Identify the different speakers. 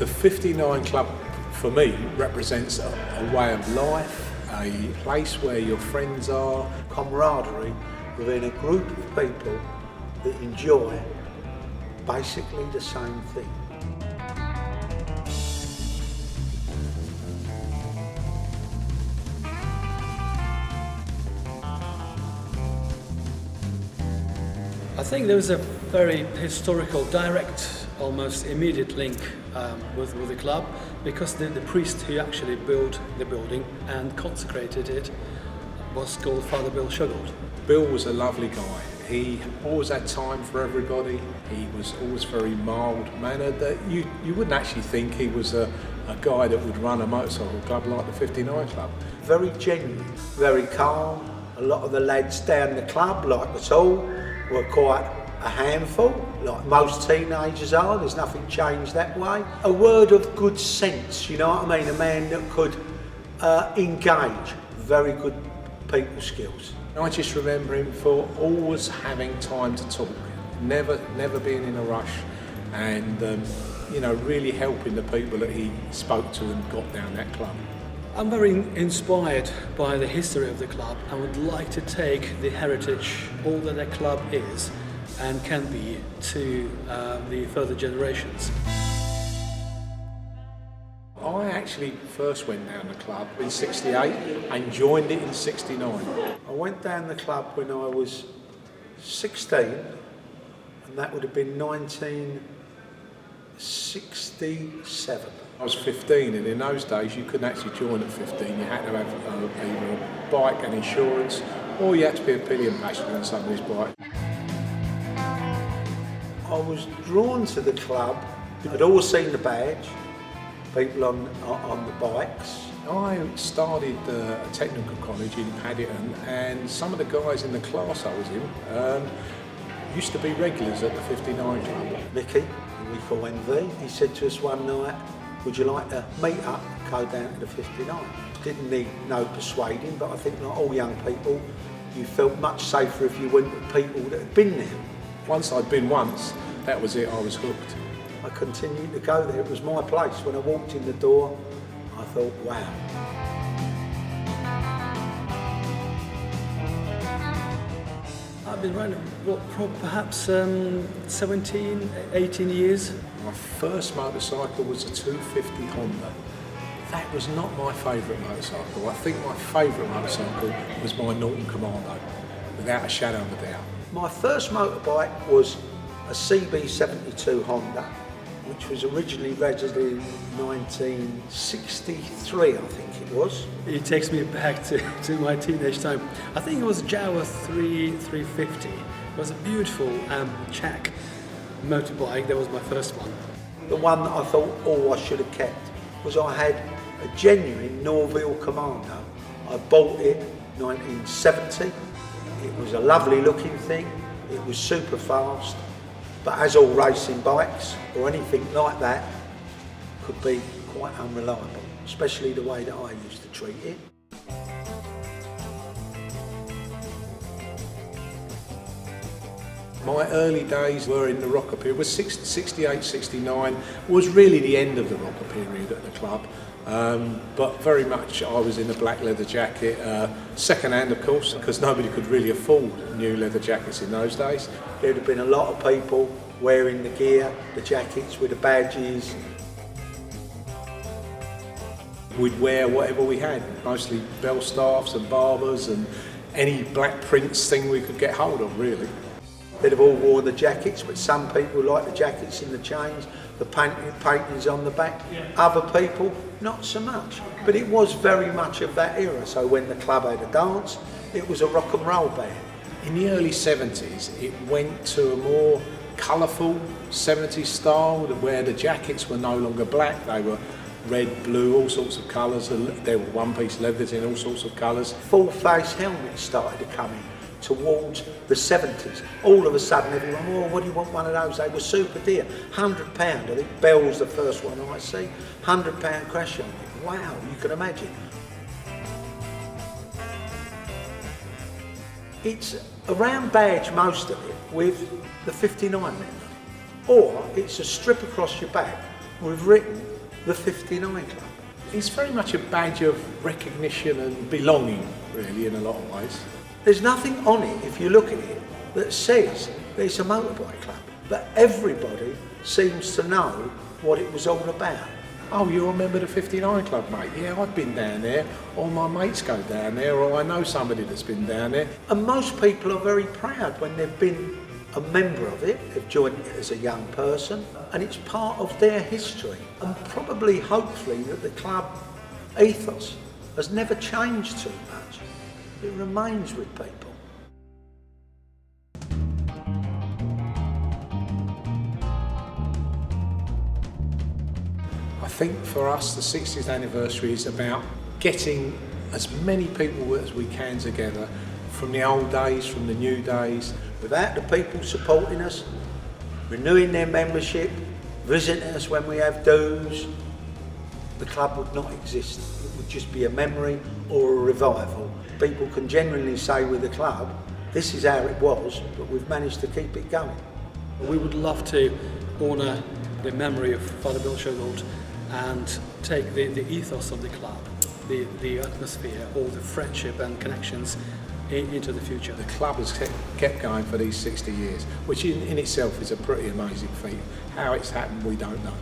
Speaker 1: The 59 Club, for me, represents a way of life, a place where your friends are, camaraderie within a group of people that enjoy basically the same thing.
Speaker 2: I think there is a very historical, direct, almost immediate link with the club, because the priest who actually built the building and consecrated it was called Father Bill Shergold.
Speaker 1: Bill was a lovely guy. He always had time for everybody. He was always very mild-mannered. That you wouldn't actually think he was a guy that would run a motorcycle club like the 59 Club. Very genuine, very calm. A lot of the lads down the club, like us all, were quite a handful, like most teenagers are. There's nothing changed that way. A word of good sense, you know what I mean? A man that could engage, very good people skills. I just remember him for always having time to talk, never being in a rush, and really helping the people that he spoke to and got down that club.
Speaker 2: I'm very inspired by the history of the club. I would like to take the heritage, all that the club is and can be, to the further generations.
Speaker 1: I actually first went down the club in '68 and joined it in '69. I went down the club when I was 16, and that would have been 1967. I was 15, and in those days you couldn't actually join at 15. You had to have either a bike and insurance, or you had to be a pillion passenger on somebody's bike. I was drawn to the club. I'd always seen the badge, people on the bikes. I started a technical college in Paddington, and some of the guys in the class I was in used to be regulars at the 59 Club. Mickey, who we call MV, he said to us one night, "Would you like to meet up, go down to the 59? Didn't need no persuading, but I think like all young people, you felt much safer if you went with people that had been there. Once I'd been once, that was it, I was hooked. I continued to go there, it was my place. When I walked in the door, I thought, wow.
Speaker 2: I've been running perhaps 17, 18 years.
Speaker 1: My first motorcycle was a 250 Honda. That was not my favourite motorcycle. I think my favourite motorcycle was my Norton Commando, without a shadow of a doubt. My first motorbike was a CB72 Honda, which was originally registered in 1963, I think it was.
Speaker 2: It takes me back to my teenage time. I think it was a Jawa 350. It was a beautiful Czech motorbike. That was my first one.
Speaker 1: The one that I thought, I should have kept was I had a genuine Norville Commando. I bought it in 1970. It was a lovely looking thing. It was super fast. But as all racing bikes or anything like that could be quite unreliable, especially the way that I used to treat it. My early days were in the rocker period. It was 68, 69 was really the end of the rocker period at the club. But very much I was in a black leather jacket, second hand of course, because nobody could really afford new leather jackets in those days. There'd have been a lot of people wearing the gear, the jackets with the badges. We'd wear whatever we had, mostly bell staffs and barbers and any black prints thing we could get hold of, really. They'd have all worn the jackets, but some people like the jackets in the chains, the paintings on the back. Other people, not so much. But it was very much of that era. So when the club had a dance, it was a rock and roll band. In the early 70s, it went to a more colourful 70s style, where the jackets were no longer black, they were red, blue, all sorts of colours. There were one-piece leathers in all sorts of colours. Full-face helmets started to come in towards the 70s. All of a sudden everyone, what do you want one of those? They were super dear, £100. I think Bell's the first one I see, £100 crash helmet. Wow, you can imagine. It's a round badge, most of it, with the 59 member. Or it's a strip across your back with written the 59 Club. It's very much a badge of recognition and belonging, really, in a lot of ways. There's nothing on it, if you look at it, that says that it's a motorbike club. But everybody seems to know what it was all about. Oh, you remember the 59 Club, mate? Yeah, I've been down there, or my mates go down there, or I know somebody that's been down there. And most people are very proud when they've been a member of it, they've joined it as a young person, and it's part of their history. And probably, hopefully, that the club ethos has never changed too much. It remains with people. I think for us, the 60th anniversary is about getting as many people as we can together from the old days, from the new days. Without the people supporting us, renewing their membership, visiting us when we have dues, the club would not exist. It would just be a memory or a revival. People can genuinely say with the club, this is how it was, but we've managed to keep it going.
Speaker 2: We would love to honour the memory of Father Bill Shergold and take the ethos of the club, the atmosphere, all the friendship and connections into the future.
Speaker 1: The club has kept going for these 60 years, which in itself is a pretty amazing feat. How it's happened, we don't know.